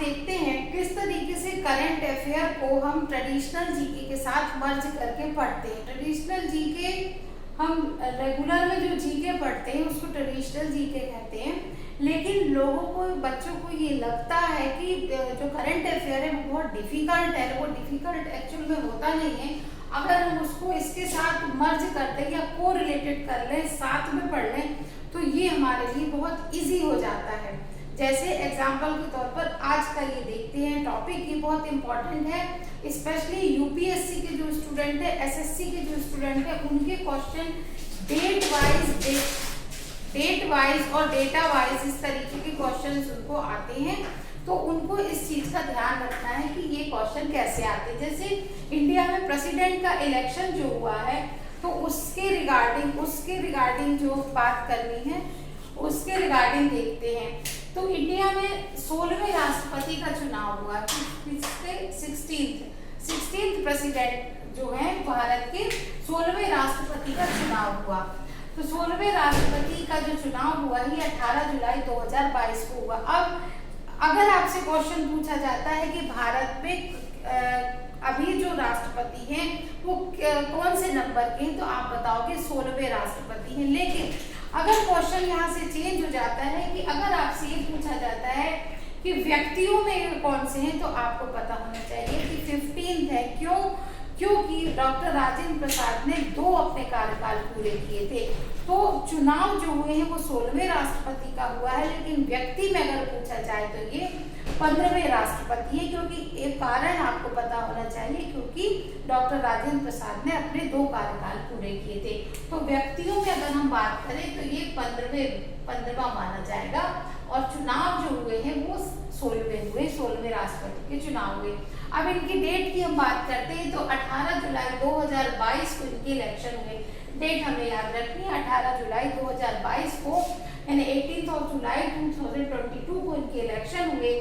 देखते हैं किस तरीके से करंट अफेयर को हम ट्रेडिशनल जीके के साथ मर्ज करके पढ़ते हैं। ट्रेडिशनल जीके हम रेगुलर में जो जीके पढ़ते हैं उसको ट्रेडिशनल जीके कहते हैं, लेकिन लोगों को, बच्चों को ये लगता है कि जो करंट अफेयर है वो बहुत डिफिकल्ट है। वो डिफिकल्ट एक्चुअल में होता नहीं है। अगर हम उसको इसके साथ मर्ज कर दें या को रिलेटेड कर लें, साथ में पढ़ लें, तो ये हमारे लिए बहुत इजी हो जाता है। जैसे एग्जाम्पल के तौर पर आज का ये देखते हैं टॉपिक, ये बहुत इंपॉर्टेंट है। स्पेशली यूपीएससी के जो स्टूडेंट है, एसएससी के जो स्टूडेंट है, उनके क्वेश्चन डेट वाइज और डेटा वाइज इस तरीके के क्वेश्चन उनको आते हैं। तो उनको इस चीज का ध्यान रखना है कि ये क्वेश्चन कैसे आते हैं। जैसे इंडिया में प्रेसिडेंट का इलेक्शन जो हुआ है, तो उसके रिगार्डिंग जो बात करनी है, उसके रिगार्डिंग देखते हैं। तो इंडिया में 16वें राष्ट्रपति का चुनाव हुआ, 16th प्रेसिडेंट जो है भारत के 16वें राष्ट्रपति का चुनाव हुआ। तो 16वें राष्ट्रपति का जो चुनाव हुआ ये 18 जुलाई 2022 को हुआ। अब अगर आपसे क्वेश्चन पूछा जाता है कि भारत में अभी जो राष्ट्रपति हैं वो कौन से नंबर के हैं, तो आप बताओगे 16वें राष्ट्रपति हैं। लेकिन अगर क्वेश्चन यहाँ से चेंज हो जाता है कि अगर आपसे ये पूछा जाता है कि व्यक्तियों में कौन से हैं, तो आपको पता होना चाहिए कि 15th है। क्योंकि डॉक्टर राजेंद्र प्रसाद ने 2 अपने कार्यकाल पूरे किए थे। तो चुनाव जो हुए हैं वो 16वें राष्ट्रपति का हुआ है, लेकिन व्यक्ति में अगर पूछा जाए तो ये 15वें राष्ट्रपति है। क्योंकि एक कारण आपको पता होना चाहिए, क्योंकि डॉक्टर राजेंद्र प्रसाद ने अपने 2 कार्यकाल पूरे किए थे। तो व्यक्तियों में अगर हम बात करें तो ये 15वां माना जाएगा। और चुनाव जो हुए हैं वो 16वें राष्ट्रपति के चुनाव हुए। अब इनकी डेट की हम बात करते हैं तो 18 जुलाई 2022 को इनके इलेक्शन हुए। डेट हमें याद रखनी है, 18 जुलाई 2022 को, यानी 18 जुलाई 2022 को इनके इलेक्शन हुए।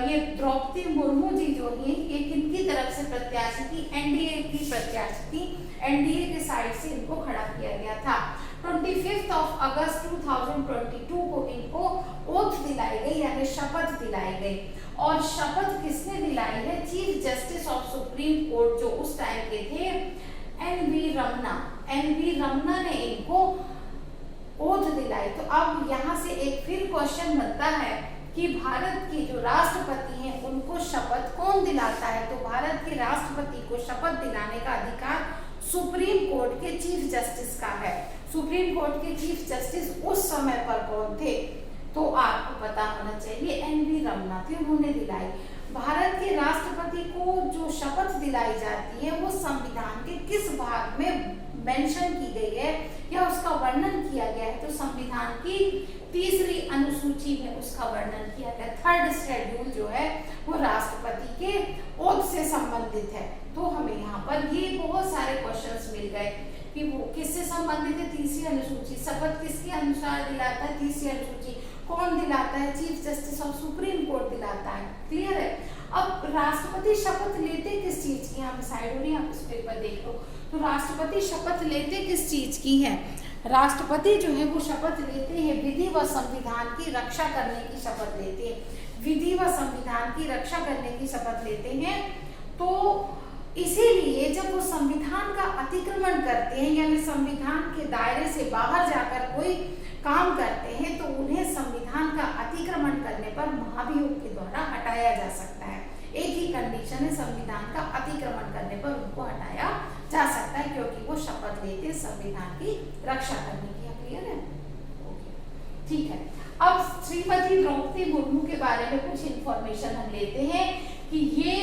ये द्रौपदी मुर्मू जी जो हैं ये किनकी तरफ से प्रत्याशी थी? एनडीए की प्रत्याशी थी। एनडीए के साइड से इनको खड़ा किया गया था। 25 अगस्त 2022 को इनको ओथ दिलाई गई, यानी शपथ दिलाई गई। और शपथ किसने दिलाई है? Chief justice of supreme court जो उस टाइम के थे, एन.वी. रमना ने इनको ओथ दिलाई। तो अब यहाँ से एक फिर क्वेश्चन बनता है कि भारत के जो राष्ट्रपति हैं उनको शपथ कौन दिलाता है? तो भारत के राष्ट्रपति को शपथ दिलाने का अधिकार सुप्रीम कोर्ट के चीफ जस्टिस का है। सुप्रीम कोर्ट के चीफ जस्टिस उस समय पर कौन थे? तो आपको पता होना चाहिए एन.वी. रमना थे, उन्होंने दिलाई। भारत के राष्ट्रपति को जो शपथ दिलाई जाती है वो संविधान के किस भाग में मेंशन की गई है या उसका वर्णन किया गया है? तो संविधान की 3री अनुसूची में उसका वर्णन किया गया। 3rd शेड्यूल जो है वो राष्ट्रपति के ओथ से संबंधित है। तो हमें यहाँ पर ये बहुत सारे क्वेश्चंस मिल गए कि वो किससे संबंधित है? 3री अनुसूची। शपथ किसके अनुसार दिलाता है? 3री अनुसूची। कौन दिलाता है? Chief justice of supreme court दिलाता है। क्लियर है? अब राष्ट्रपति शपथ लेते किस चीज की? हम साइड नहीं, आप इस पेपर देख लो। तो राष्ट्रपति शपथ लेते किस चीज की है? राष्ट्रपति जो है वो शपथ लेते हैं विधि व संविधान की रक्षा करने की शपथ लेते हैं। विधि व संविधान की रक्षा करने की शपथ लेते हैं। तो इसीलिए जब वो संविधान का अतिक्रमण करते हैं, यानी संविधान के दायरे से बाहर जाकर कोई काम करते हैं, तो उन्हें संविधान का अतिक्रमण करने पर महाभियोग के द्वारा हटाया जा सकता है। एक ही कंडीशन है, संविधान का अतिक्रमण करने पर उनको हटाया जा सकता है, क्योंकि वो शपथ लेते संविधान की रक्षा करने की। क्लियर है? ठीक है। अब श्रीमती द्रौपदी मुर्मू के बारे में कुछ इंफॉर्मेशन हम लेते हैं कि ये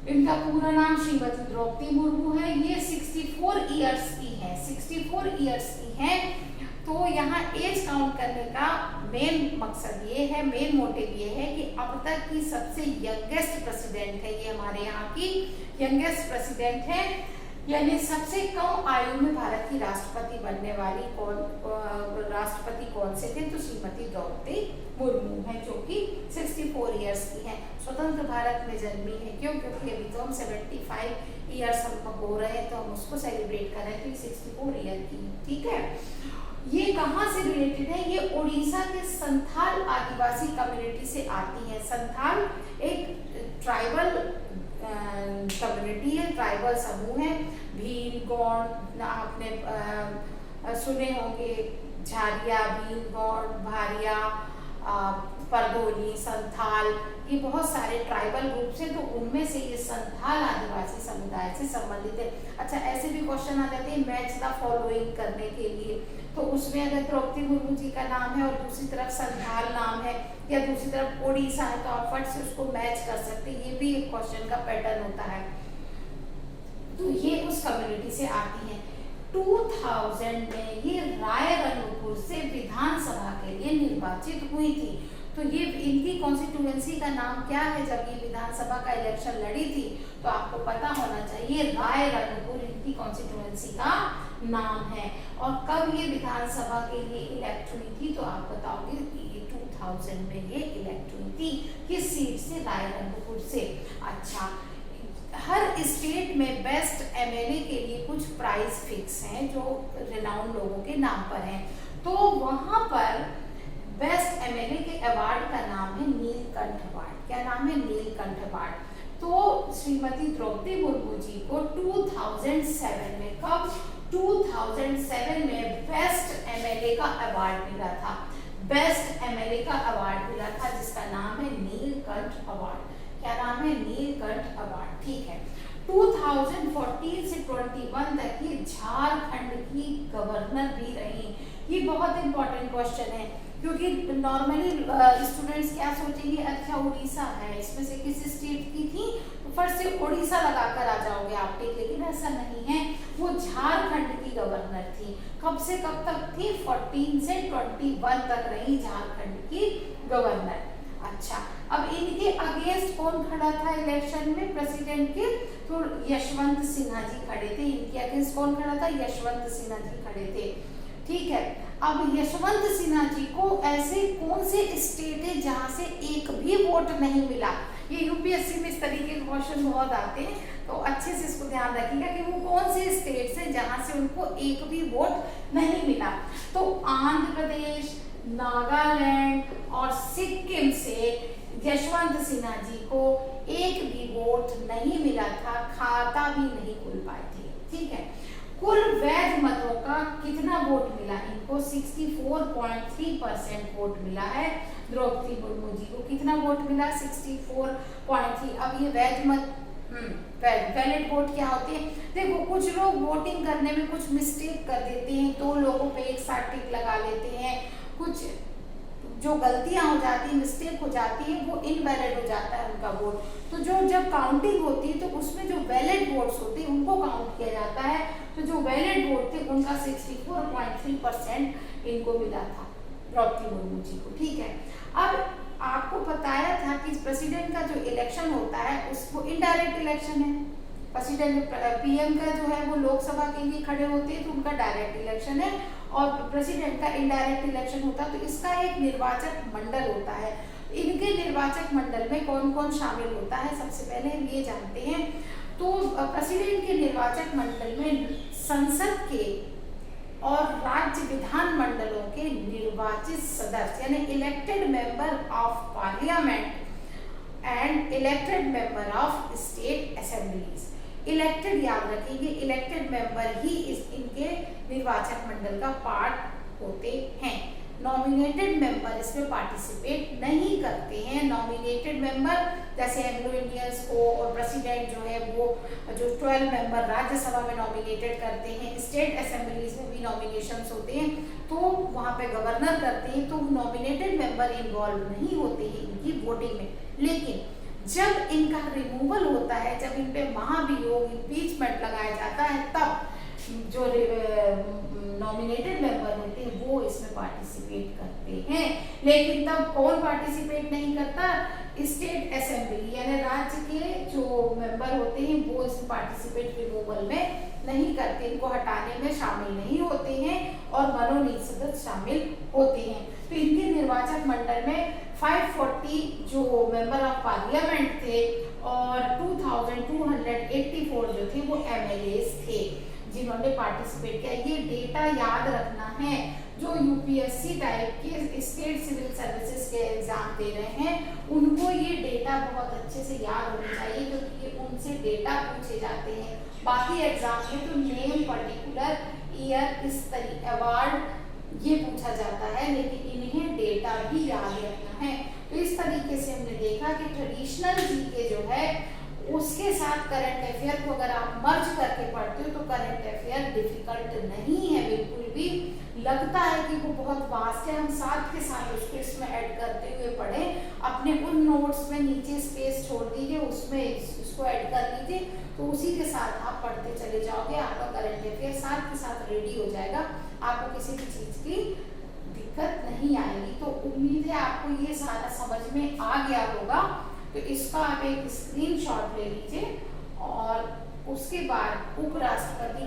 इनका पूरा नाम श्रीमती द्रौपदी मुर्मू है। ये 64 इयर्स की है, 64 इयर्स की है। तो यहाँ एज काउंट करने का मेन मकसद ये है, मेन मोटिव ये है कि अब तक की सबसे यंगेस्ट प्रेसिडेंट है, ये हमारे यहाँ की यंगेस्ट प्रेसिडेंट है। यानी सबसे कम आयु में भारत की राष्ट्रपति बनने वाली राष्ट्रपति कौन से थे? तो श्रीमती द्रौपदी मुर्मू है, जो कि 64 इयर्स की है। स्वतंत्र भारत में जन्मी है। क्यों? क्योंकि अभी तो हम 75 इयर्स हम हो रहे हैं, तो हम उसको सेलिब्रेट कर रहे हैं, तो 64 ईयर की। ठीक है। ये कहाँ से रिलेटेड है? ये उड़ीसा के संथाल आदिवासी कम्युनिटी से आती है। संथाल एक ट्राइबल कम्युनिटी है, ट्राइबल समूह है। भील, गौंड, आपने सुने होंगे, झारिया, भील, गौंड, भारिया, परदोली, संथाल, ये बहुत सारे ट्राइबल ग्रुप्स हैं, तो उनमें से ये संथाल आदिवासी समुदाय से संबंधित है। अच्छा, ऐसे भी क्वेश्चन आ जाते हैं मैच द फॉलोइंग करने के लिए, तो उसमें अगर द्रौपदी मुर्मू जी का नाम है और दूसरी तरफ संथाल नाम है या दूसरी तरफ उड़ीसा है, तो आप फट से उसको मैच कर सकते हैं। ये भी एक क्वेश्चन का पैटर्न होता है। तो ये उस कम्युनिटी से आती है। 2000 में ये रायरंगपुर से विधानसभा के लिए निर्वाचित हुई थी। तो ये इनकी कॉन्स्टिट्यूएंसी का नाम क्या है? जब ये विधानसभा का इलेक्शन लड़ी थी तो आपको पता होना चाहिए, रायरंगपुर इनकी कॉन्स्टिट्यूएंसी का नाम है। और कब ये विधानसभा के लिए इलेक्ट हुई थी? तो आप बताओगे 2000 में ये इलेक्ट हुई थी। किस सीट से? रायरंगपुर से। अच्छा, हर स्टेट में बेस्ट एमएलए के लिए कुछ प्राइज फिक्स हैं जो रिनाउंड लोगों के नाम पर हैं। तो वहां पर बेस्ट एमएलए के अवार्ड का नाम है नीलकंठ अवार्ड। क्या नाम है? नीलकंठ अवार्ड। तो श्रीमती द्रौपदी मुर्मू जी को 2007 में, कब? 2007 में बेस्ट एमएलए का अवार्ड मिला था। बेस्ट एमएलए का अवार्ड मिला था जिसका नाम है नीलकंठ अवार्ड। क्या नाम है? नीलकंठ अवार्ड। ठीक है। 2014 से 21 तक ये झारखंड की गवर्नर भी रही। ये बहुत इंपॉर्टेंट क्वेश्चन है, क्योंकि नॉर्मली स्टूडेंट्स क्या सोचेंगे, अच्छा उड़ीसा है, इसमें से किस स्टेट की थी, तो फर्स्ट से उड़ीसा लगाकर आ जाओगे आप, ठीक। लेकिन ऐसा नहीं है, वो झारखंड की गवर्नर थी। कब से कब तक थी? 14 से 21 तक रही झारखंड की गवर्नर। अच्छा, अब इनके अगेंस्ट कौन खड़ा था इलेक्शन में प्रेसिडेंट के? तो यशवंत सिन्हा जी खड़े थे। इनके अगेंस्ट कौन खड़ा था? यशवंत सिन्हा जी खड़े थे। ठीक है। अब यशवंत सिन्हा जी को ऐसे कौन से स्टेट है जहां से एक भी वोट नहीं मिला? ये यूपीएससी में इस तरीके के क्वेश्चन बहुत आते हैं, तो अच्छे से इसको ध्यान रखिएगा कि वो कौन से स्टेट से जहां से उनको एक भी वोट नहीं मिला। तो आंध्र प्रदेश, नागालैंड और सिक्किम से यशवंत सिन्हा जी को एक भी वोट नहीं मिला था, खाता भी नहीं खुल पाए थे। ठीक है। कुल वैध मतों का कितना वोट मिला इनको? 64.3% वोट मिला है द्रौपदी मुर्मू जी को। कितना वोट मिला? 64.3। अब ये वैध मत, वैलिड वोट क्या होते हैं? देखो, कुछ लोग वोटिंग करने में कुछ मिस्टेक कर देते हैं, 2 लोगों पे एक साथ टिक लगा लेते हैं, कुछ जो गलतियां हो जाती है, मिस्टेक हो जाती है, वो इनवैलिड हो जाता है उनका वोट। तो जो जब काउंटिंग होती है तो उसमें जो वैलिड वोट्स होते हैं उनको काउंट किया जाता है। तो जो वैलिड वोट थे उनका 64.3% इनको मिला था द्रौपदी मुर्मू जी को। ठीक है। अब आपको बताया था कि प्रेसिडेंट का जो इलेक्शन होता है उसको इनडायरेक्ट इलेक्शन है। प्रेसिडेंट, पीएम का जो है वो लोकसभा के लिए खड़े होते हैं तो उनका डायरेक्ट इलेक्शन है, और प्रेसिडेंट का इनडायरेक्ट इलेक्शन होता है। तो इसका एक निर्वाचक मंडल होता है। इनके निर्वाचक मंडल में कौन कौन शामिल होता है, सबसे पहले हम ये जानते हैं। तो प्रेसिडेंट के निर्वाचक मंडल में संसद के और राज्य विधान मंडलों के निर्वाचित सदस्य यानी elected member of parliament and elected member of state assemblies. Elected याद रखेंगे, इलेक्टेड मेंबर ही इनके निर्वाचक मंडल का पार्ट होते हैं। नॉमिनेटेड मेंबर इसमें पार्टिसिपेट नहीं करते हैं। नॉमिनेटेड मेंबर जैसे एंग्लो इंडियंस को और प्रेसिडेंट जो है वो जो 12 मेंबर राज्यसभा में नॉमिनेटेड करते हैं, स्टेट असेंबलीज में भी नॉमिनेशंस होते हैं, तो वहाँ पे गवर्नर करते हैं, तो नॉमिनेटेड मेंबर इन्वॉल्व नहीं होते हैं इनकी वोटिंग में। लेकिन जब इनका रिमूवल होता है, जब इन पे महाभियोग इम्पीचमेंट लगाया जाता है, तब जो नॉमिनेटेड मेंबर होते हैं वो इसमें पार्टिसिपेट करते हैं। लेकिन तब कौन पार्टिसिपेट नहीं करता? स्टेट असेंबली यानी राज्य के जो मेंबर होते हैं वो इसमें पार्टिसिपेट रिमूवल में नहीं करते, इनको हटाने में शामिल नहीं होते हैं और मनोनीत सदस्य शामिल होते हैं। तो इनके निर्वाचक मंडल में 540 जो मेंबर ऑफ पार्लियामेंट थे और 2284 जो थे वो एमएलएस थे। जिन्होंने पार्टिसिपेट किया। ये डेटा याद रखना है। जो यूपीएससी टाइप के स्टेट सिविल सर्विसेज के एग्जाम दे रहे हैं उनको ये डेटा बहुत अच्छे से याद होनी चाहिए, क्योंकि ये उनसे डेटा पूछे जाते हैं। बाकी एग्जाम में तो नेम, पर्टिकुलर ईयर, इस तरीके अवार्ड ये पूछा जाता है, लेकिन इन्हें डेटा भी याद रखना है। तो इस तरीके से हमने देखा कि ट्रेडिशनल जीके जो है उसके साथ करंट अफेयर को अगर आप मर्ज करके पढ़ते हो तो करंट अफेयर डिफिकल्ट नहीं है बिल्कुल भी। लगता है कि वो बहुत वास्ट है, हम साथ के साथ उसको इसमें ऐड करते हुए पढ़े। अपने उन नोट्स में नीचे स्पेस छोड़ दीजिए, उसमें इसको ऐड कर लीजिए, तो उसी के साथ आप पढ़ते चले जाओगे। आपका करंट अफेयर साथ के साथ रेडी हो जाएगा, आपको किसी भी चीज की दिक्कत नहीं आएगी। तो उम्मीद है आपको ये सारा समझ में आ गया होगा। तो इसका आप एक स्क्रीनशॉट ले लीजिए और उसके बाद उपराष्ट्रपति